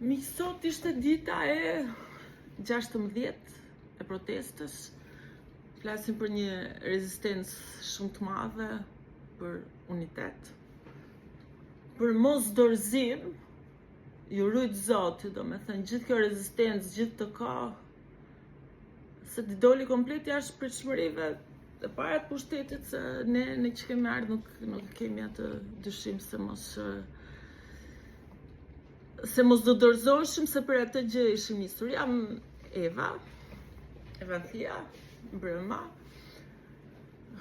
Mi sot ishte dita e 16 e protestës. Flasim për një rezistencë shumë të madhe, për unitet, për mos dorëzim, ju rujt Zoti, do me thënë, gjithë kjo rezistencë, gjithë të kohë, se t'i doli komplet jashtë pritshmërive e para të pushtetit, se ne që kemi ardhur nuk kemi atë dyshim se mos do dorëzoheshim, se për atë gjë ishim nisur. Jam Eva Thia, Brëma.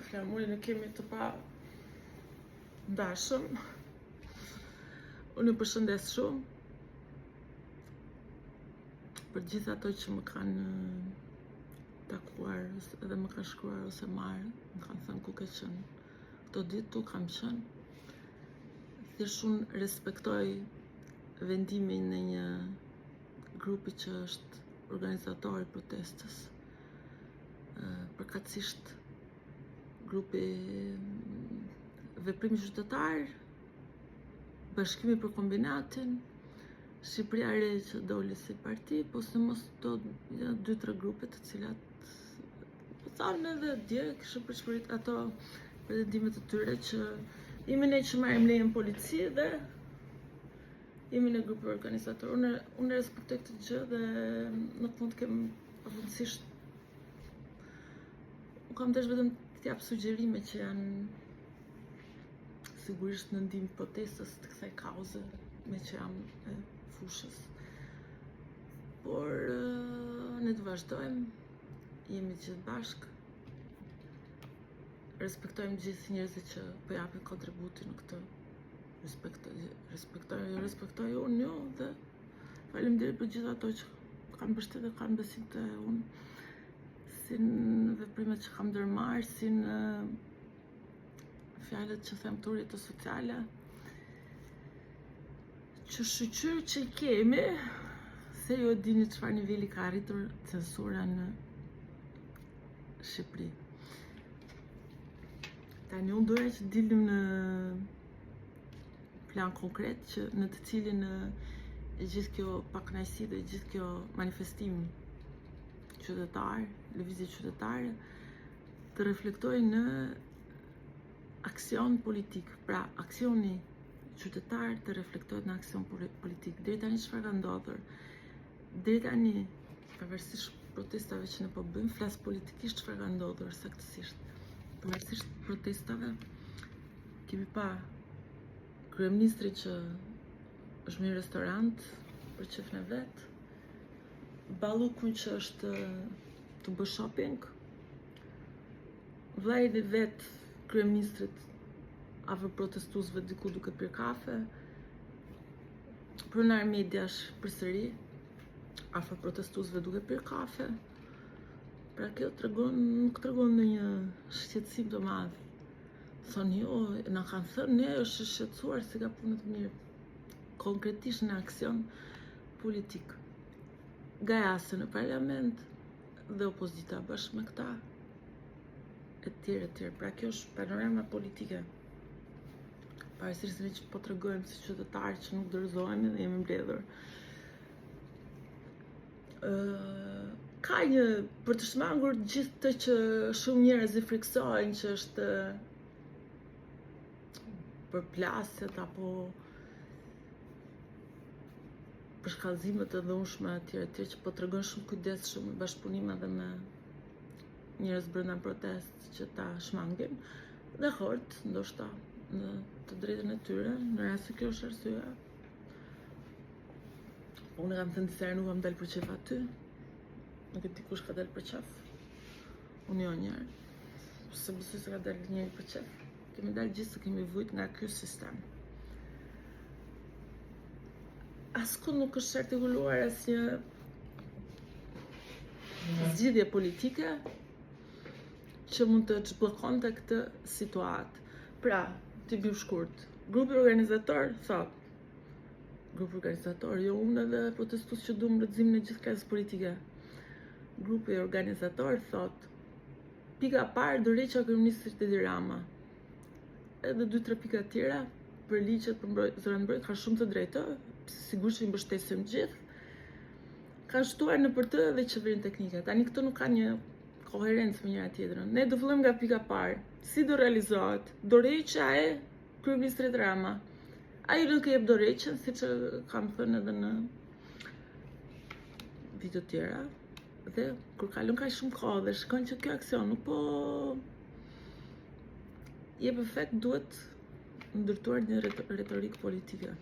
Flamurin e kemi të pa ndashëm. Unë ju përshëndes shumë për gjithë ato që më kanë takuar edhe më kanë shkruar ose marrë, më kanë thënë ku ke qenë. Këto ditë tu kam qenë. Thjesht unë respektoj vendimin e një grupi që është organizator i protestës. Përkatësisht grupi Veprimi Qytetar, Bashkimi për Kombinatin, Shqipëria e Re që doli si parti, po se mos do 2-3 grupe të cilat po thanë edhe dje kishë përshpërit ato pretendimet e tyre që jemi ne që marrim lejen polici dhe jemi në grupe organizator. Unë respektoj këtë gjë dhe nuk mund të kem avëndësisht. Unë kam desh vetëm të jap sugjerime që janë sigurisht në ndihmë protestës të kësaj kauze, me që jam e fushës. Por ne të vazhdojmë, jemi gjithë bashkë, respektojmë gjithë njerëzit që po japin kontributin në këtë. Respektoj unë jo dhe faleminderit për gjithë ato që kanë mbështetur, kanë besim te unë, si në veprimet që kam ndërmarrë, si në fjalët që them të rrjetet sociale, që shqyr që kemi, se ju e dini çfarë niveli ka arritur censura në Shqipëri. Tani unë doja që dilnim në plan konkret që në të cilin e gjithë kjo pakënaqësi dhe gjithë kjo manifestim qytetar, lëvizje qytetare, të reflektoj në aksion politik. Pra, aksioni qytetar të reflektohet në aksion politik. Deri tani çfarë ka ndodhur? Deri tani, pavarësisht protestave që ne po bëjmë, flas politikisht çfarë ka ndodhur saktësisht. Pavarësisht protestave, kemi pa kryeministri që është në restorant për çefin e vet, Ballukun që është të bë shopping, vllai i vet kryeministrit afër protestuesve diku duke pirë kafe, pronar mediash përsëri afër protestuesve duke pirë kafe. Pra kjo nuk tregon ndonjë shqetësim të madh. Thonë jo, na kanë thënë ne është shqetësuar se ka punë të mirë. Konkretisht në aksion politik. Gajase në parlament dhe opozita bashkë me këta etj. Pra kjo është panorama politike. Pavarësisht se ne që po tregojmë si qytetarë që nuk dorëzohemi dhe jemi mbledhur. Ka një për të shmangur gjithë të që shumë njerëz i friksohen që është për plaset apo për shkallëzimet e dhunshme etj. Që po tregojnë shumë kujdes, shumë bashkëpunim edhe me njerëz brenda protestë që ta shmangin dhe hort, ndoshta në të drejtën e tyre, në rast se kjo është arsyeja. Unë kam thënë disa herë nuk kam dalë për qef aty. Nuk e di kush ka dalë për qef. Unë jo njerë. Se besoj se ka dalë njëri për qef. Kemi dalë gjithë se kemi vujt nga ky sistem. Askund nuk është artikuluar asnjë zgjidhje politike që mund të çbllokonte këtë situatë. Pra, të bëj shkurt. Grupi organizator thot, grupi organizator, jo unë edhe protestues që duam rrëzimin e gjithë klasës politike. Grupi organizator thot, pika parë dorëheqja e kryeministrit Edi Rama. Edhe 2-3 pika tjera për ligjet për zëra mbrojtje ka shumë të drejtë, sigurisht i mbështesim gjithë, kanë shtuar në për të dhe qeverinë teknike. Tani këto nuk ka një koherencë me njëra tjetrën. Ne do fillojmë nga pika parë. Si do realizohet? Dorëheqja e kryeministrit Rama. Ai nuk e jep dorëheqjen, siç kam thënë edhe në video tjera. Dhe kur kalon kaq shumë kohë dhe shikon që kjo aksion nuk po jep efekt, duhet ndërtuar një retorikë politike.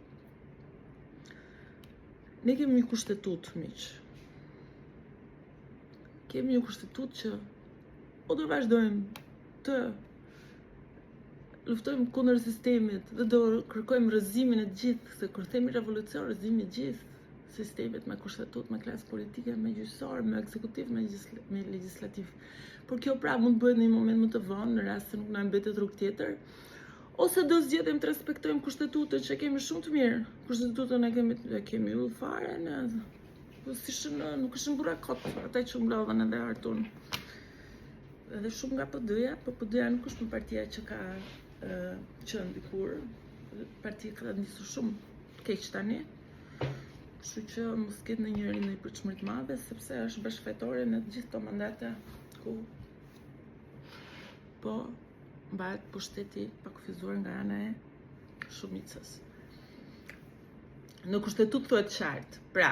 Ne kemi një kushtetut, miq. Kemi një kushtetut që o do vazhdojmë të luftojmë kundër sistemit dhe do kërkojmë rrëzimin e gjithë, se kur themi revolucion, rrëzimi i gjithë sistemit, me kushtetut, me klasë politike, me gjyqësor, me ekzekutiv, me legjislativ. Por kjo pra mund bëhet në një moment më të vonë, në rast se nuk na mbetet rrugë tjetër, ose do zgjedhim të respektojmë kushtetutën që kemi shumë të mirë. Kushtetutën e kemi u fare, nuk ishën burra kot, ata që mblodhen edhe hartun. Edhe shumë nga PD-ja, po PD-ja nuk është një partia që ka qenë dikur. Partia ka nisur shumë keq tani. Kështu që mos ketë në njëri në i përçmëri të madhe, sepse është bashkëfetore në të gjithë të mandate ku po mbahet pushteti pa kufizuar nga ana e shumicës. Në kushtetut thuhet qartë, pra,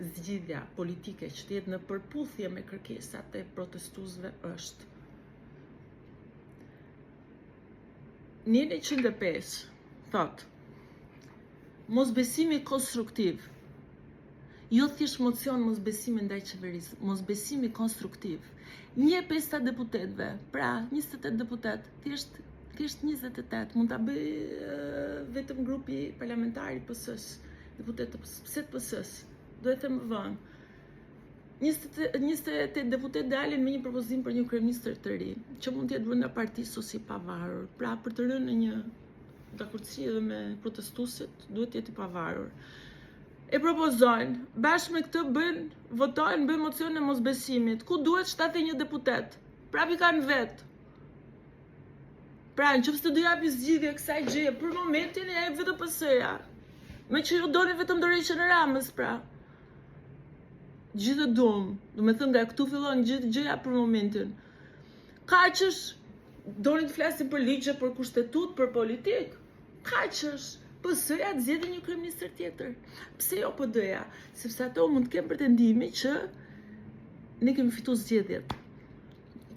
zgjidhja politike që të jetë në përputhje me kërkesat e protestuesve është 105 thotë mosbesimi konstruktiv. Jo thjesht mocion mosbesimi ndaj qeverisë, mosbesimi konstruktiv. 1/5 deputetëve, pra 28 deputet, thjesht 28, mund ta bëj vetëm grupi parlamentar i PS-s, deputet pse të PS-s, do e them më vonë. 28 deputet dalin me një propozim për një kryeministër të ri, që mund të jetë brenda partisë ose i pavarur, pra për të rënë në një dakordsi edhe me protestuesit, duhet të jetë i pavarur. E propozojnë, bashkë me këtë votojnë, bëjnë mocion e mosbesimit, ku duhet 71 deputet. Prapi kanë vetë. Pra, nëse të do japi zgjidhje kësaj gjëje, për momentin e vetëm PS-ja. Me që ju doni vetëm dorëheqjen e Ramës, pra. Gjithë dum, do me thënë nga këtu fillon gjithë gjëja për momentin. Kaqësh, doni të flasim për ligje, për kushtetut, për politik? Kaqësh, PS-ja të zgjedhë një kryeministër tjetër. Pse jo PD-ja? Sepse ato mund të kemë pretendimi që ne kemi fituar zgjedhjet.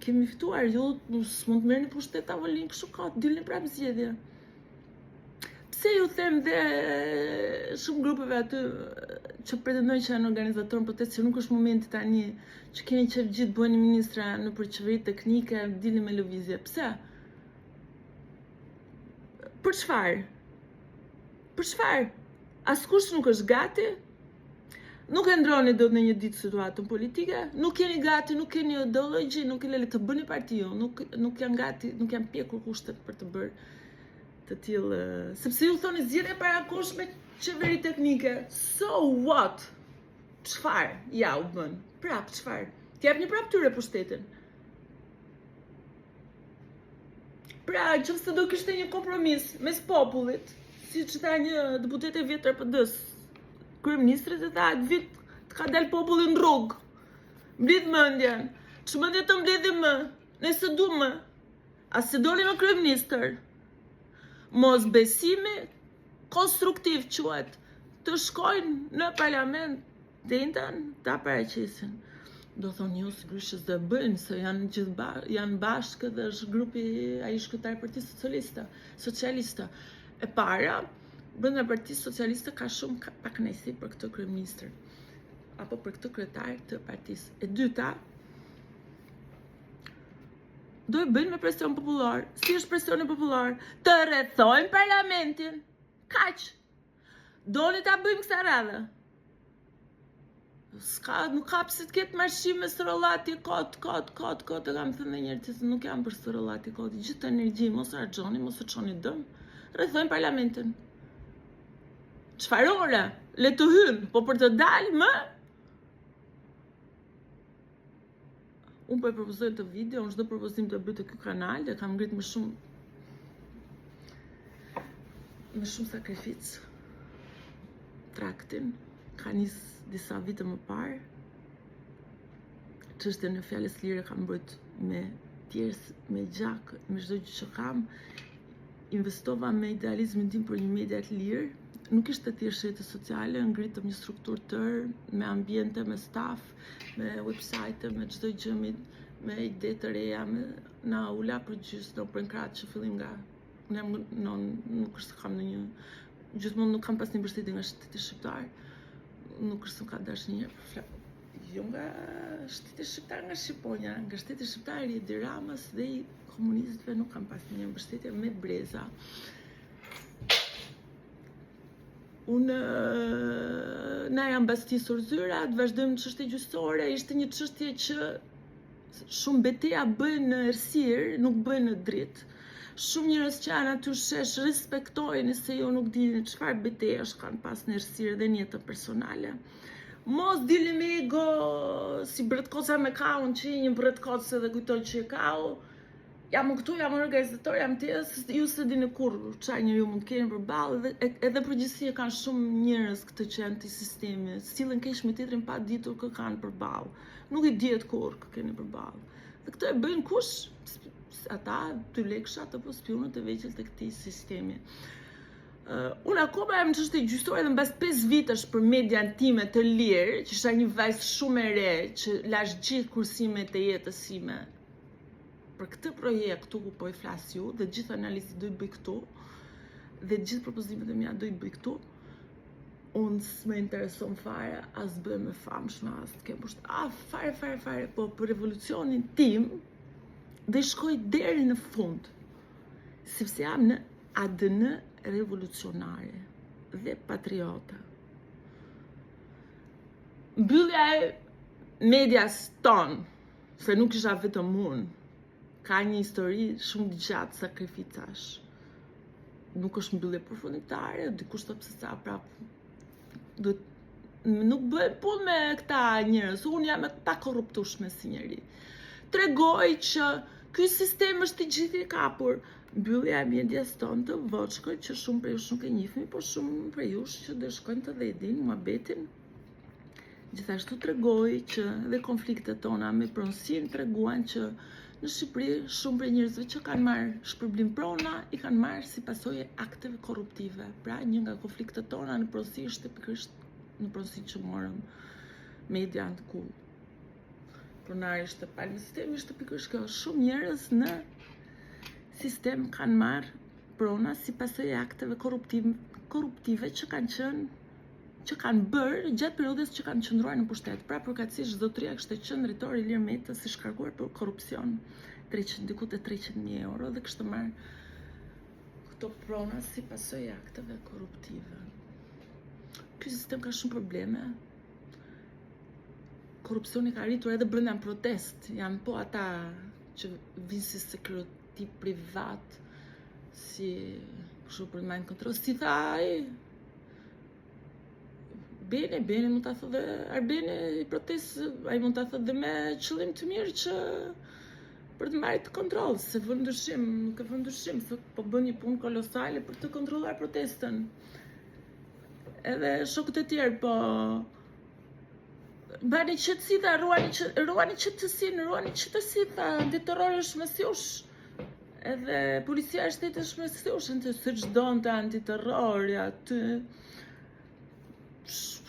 Kemi fituar, ju s'mund të merrni pushtet tavolin kështu kot, dilni prapë zgjedhje. Pse ju them dhe shumë grupeve aty që pretendojnë që janë organizatorë në protestë, që nuk është momenti tani që keni qef gjithë bëni ministra në për qeveri teknike, dilni me lëvizje. Pse? Për çfarë? Për çfarë? Askush nuk është gati? Nuk e ndroni dot në një ditë situatën politike? Nuk jeni gati, nuk keni ideologji, nuk keni le të bëni partiu, nuk janë gati, nuk janë pjekur kushtet për të bërë të tillë, sepse ju thoni zgjedhje parakoshme qeveri teknike. So what? Çfarë? Ja u bën. Prap çfarë? T'jap një prap tyre pushtetin. Pra, nëse do kishte një kompromis mes popullit, siç tha një deputet e vjetër PD-s, kryeministrit e tha, vit të ka dal populli në rrugë. Mbledh mendjen. Ç'mendje të mbledhim më? Nëse du më. A se doni më kryeministër? Mos besimi konstruktiv quhet, të shkojnë në parlament, tenten ta paraqesin. Do thonë ju sigurisht s'do bëjnë, se janë bashkë dhe është grupi ai shkëtar Partisë Socialiste. E para, brenda Partisë Socialiste ka shumë pakënaqësi për këtë kryeministër apo për këtë kryetar të partisë. E dyta, do e bëjnë me presion popullor. Si është presioni popullor? Të rrethojnë parlamentin. Kaq. Doni ta bëjmë kësaj radhe. Nuk ka pse të ketë marshime së rollati kot, e kam thënë njërë që nuk jam për së rollati kot. Gjithë energji, mos harxhoni, mos e çoni dëm. Rrethojnë parlamentin. Çfarë ore? Le të hynë, po për të dalë më? Unë po e propozoj të video, unë çdo propozim të bëj të ky kanal, dhe kam ngrit më shumë sakrificë. projektin, ka nisë disa vite më parë. Çështjen e fjalës lire kam bërë me tjerës, me gjak, me çdo gjë që kam. Investova me idealizmin tim për një media të lirë. Nuk ishte thjesht rrjete sociale, ngritëm një strukturë tërë, me ambiente, me staff, me website, me çdo gjë, me ide të reja, na ula për gjysë, no për krahët që fillim nga nuk është kam në një gjithmonë nuk kam pas një mbështetje nga shteti shqiptar. Nuk është se ka dashur jo nga shteti shqiptar, nga Shqiponia, nga shteti shqiptar i Edi Ramës dhe i komunistëve nuk kam pas një mbështetje me breza. Na jam mbastisur zyrat, vazhdojmë çështje gjyqësore, ishte një çështje që shumë beteja bëhen në errësirë, nuk bëhen në dritë. Shumë njerëz që janë aty shesh respektojnë se jo nuk dini çfarë betejash kanë pas në errësirë dhe në jetën personale. Mos dilni me ego si bretkoca me kaun që një bretkocë dhe kujton që e kau. Jam këtu, jam organizator, jam tjesë, ju se dini kur çfarë njeriu mund të keni përballë, edhe përgjithësia kanë shumë njerëz këtë që janë të sistemi, sillen keq me tjetrin pa ditur kë kanë përballë. Nuk i dihet kur kë keni përballë. Dhe këtë e bëjnë kush? Ata dy lekshat apo spionët e vegjël të këtij sistemi. Unë akoma jam në çështje gjyqësore dhe mbas 5 vitesh për median time të lirë, që isha një vajzë shumë e re, që lash gjithë kursimet e jetës sime për këtë projekt këtu ku po i flas ju, dhe gjithë analizit do i bëj këtu, dhe gjithë propozimet e mia do i bëj këtu. Unë s'më intereson fare, as bëhem e famshme, as të kem fare, po për revolucionin tim dhe shkoj deri në fund, sepse jam në ADN revolucionare dhe patriote. Mbyllja e medias tonë, se nuk isha vetëm unë, ka një histori shumë të gjatë sakrificash. Nuk është mbyllje përfundimtare, dikush thotë pse sa prapë. Nuk bëhet punë me këta njerëz, unë jam e pa korruptueshme si njeri. Tregoj që ky sistem është i gjithë i kapur. Mbyllja e medias tonë të Voçkët, që shumë prej jush nuk e njihni, por shumë prej jush që do shkojnë të dhe e dinë muhabetin. Gjithashtu tregoj që dhe konfliktet tona me pronësinë treguan që në Shqipëri shumë prej njerëzve që kanë marrë shpërblim prona i kanë marrë si pasojë akteve korruptive. Pra një nga konfliktet tona në pronësi ishte pikërisht në pronësi që morëm median ku pronari ishte palë në sistem, ishte pikërisht kjo. Shumë njerëz në sistem kanë marrë prona si pasojë akteve korruptive që kanë bërë gjatë periudhës që kanë qëndruar në pushtet. Pra përkatësisht zotëria kishte qenë drejtori Ilir Meta si shkarkuar për korrupsion, diku te 300.000 euro, dhe kishte marrë këto prona si pasojë akteve korruptive. Ky sistem ka shumë probleme. Korrupsioni ka arritur edhe brenda në protest. Janë po ata që vinë si security privat, si kështu për mind control, si tha ai Bene mund ta thotë Arbene i protestë, ai mund ta thotë dhe me qëllim të mirë që për të marrë kontroll, se vën ndryshim, nuk e vën ndryshim, se po bën një punë kolosale për të kontrolluar protestën. Edhe shokët e tjerë, po bani qetësi dhe ruani qetësinë, tha, antiterror është mesjush. Edhe policia e shtetit është mesjush, se ç'donte antiterrori aty.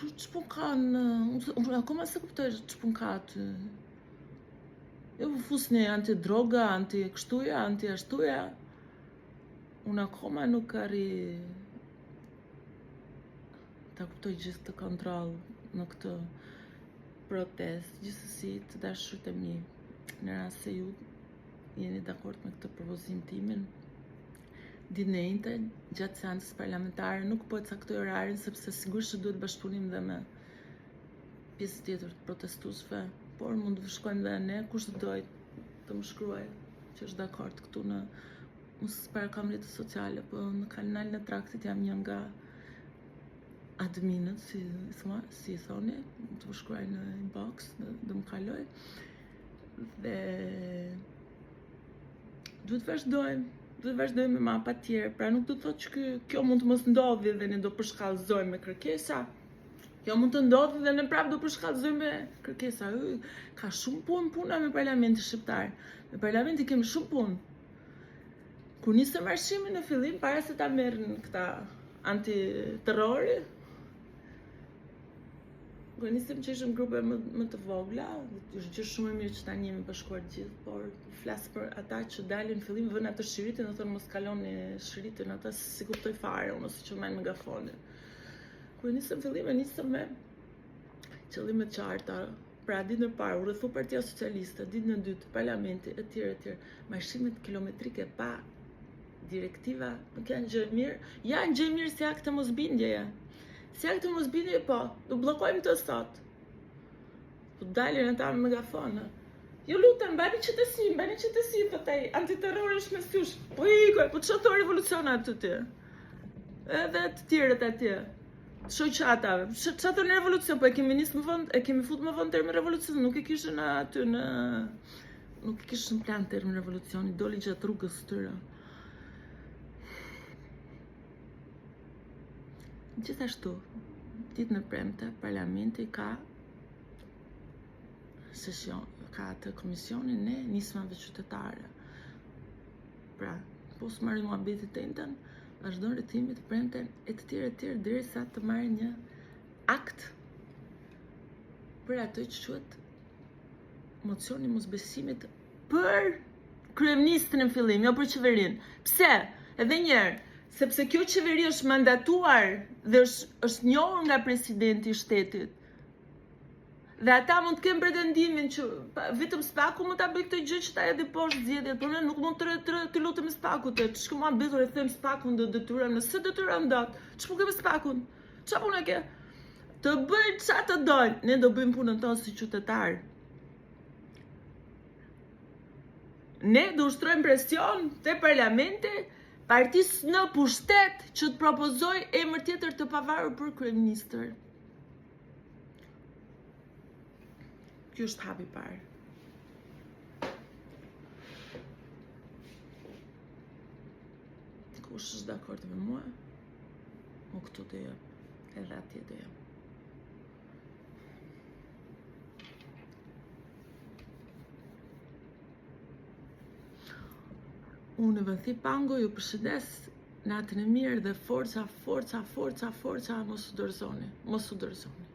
Ç'pun kanë, unë akoma se kuptoj ç'pun ka aty. Jo fusni antidroga, anti-kështuja, anti-ashtuja. Unë akoma nuk arri ta kuptoj gjithë të kontroll në këtë protest. Gjithsesi, të dashurët e mi, në rast se ju jeni dakord me këtë propozim timin, ditën e njëjtë gjatë seancës parlamentare nuk po e caktoj orarin, sepse sigurisht duhet bashkëpunim dhe me pjesë tjetër të protestuesve, por mund të shkojmë dhe ne, kush të dojë të më shkruaj që është dakord këtu në para rrjetet sociale, po në kanalin e Traktit jam një nga adminët, si thoni, të më shkruaj në inbox dhe më kaloj. Dhe duhet vazhdojmë me mapa tjerë, pra nuk do të thotë që kjo mund të mos ndodhi dhe ne do përshkallëzojmë me kërkesa. Kjo mund të ndodhë dhe në prapë do përshkallëzojmë me kërkesa. Ka shumë puna me parlamentin shqiptar. Me parlamentin kemi shumë punë. Kur nisëm marshimin në fillim, para se ta merrin këta antiterrori, kur nisëm që ishëm grupe më të vogla, është gjë shumë e mirë që tani jemi bashkuar gjithë, por flas për ata që dalin në fillim vënë atë shiritin, do thonë mos kaloni shiritin, ata si kuptoj fare, ose që marrin megafonin. Kur nisëm fillim, nisëm me qëllime të qarta. Pra ditën e parë u rrethu Partia Socialiste, ditën e dytë parlamenti etj. Marshimet kilometrike pa direktiva nuk janë gjë e mirë. Janë gjë e mirë si akt të mosbindjeje. Si akt të mosbindjeje po, do bllokojmë të sot. Po dalin ata me megafone. Ju lutem, bani qëtësi, thotaj, antiterrori është me syush. Po ikoj, po çfarë thon revoluciona aty ti? Edhe të tjerët atje. Shoqatave. Çfarë thon revolucion? Po e kemi nis më vonë, e kemi fut më vonë termin revolucion, nuk e kishin aty në nuk e kishin plan termin revolucioni, doli gjatë rrugës së tyre. Gjithashtu, ditën e premte, parlamenti ka sesion, ka atë komisionin e nismave qytetare. Pra, po s'marrin muhabetit të intën, vazhdon rrethimi të premten e të tjerë derisa të marrin një akt për atë që quhet mocioni mosbesimit për kryeministrin në fillim, jo për qeverinë. Pse? Edhe një herë, sepse kjo qeveri është mandatuar dhe është njohur nga presidenti i shtetit. Dhe ata mund të kenë pretendimin që vetëm Spaku mund ta bëjë këtë gjë që ta hedhë poshtë zgjedhjet, por ne nuk mund të lutem Spakut. Ç'ka më bëtur e them Spakun do detyrojmë, nëse detyrojmë dot. Ç'po kemi Spakun? Ç'a punë ke? Të bëjnë çfarë të dojnë, ne do bëjmë punën tonë si qytetar. Ne do ushtrojmë presion te parlamenti, partisë në pushtet që të propozoj emër tjetër të pavarur për kryeministër. Kjo është hapi i parë. Kush është dakord me mua? Unë këtu të jep, edhe atje të jep. Unë në Vëndhi Pango ju përshëndes natën e mirë dhe forca, mos u dorëzoni.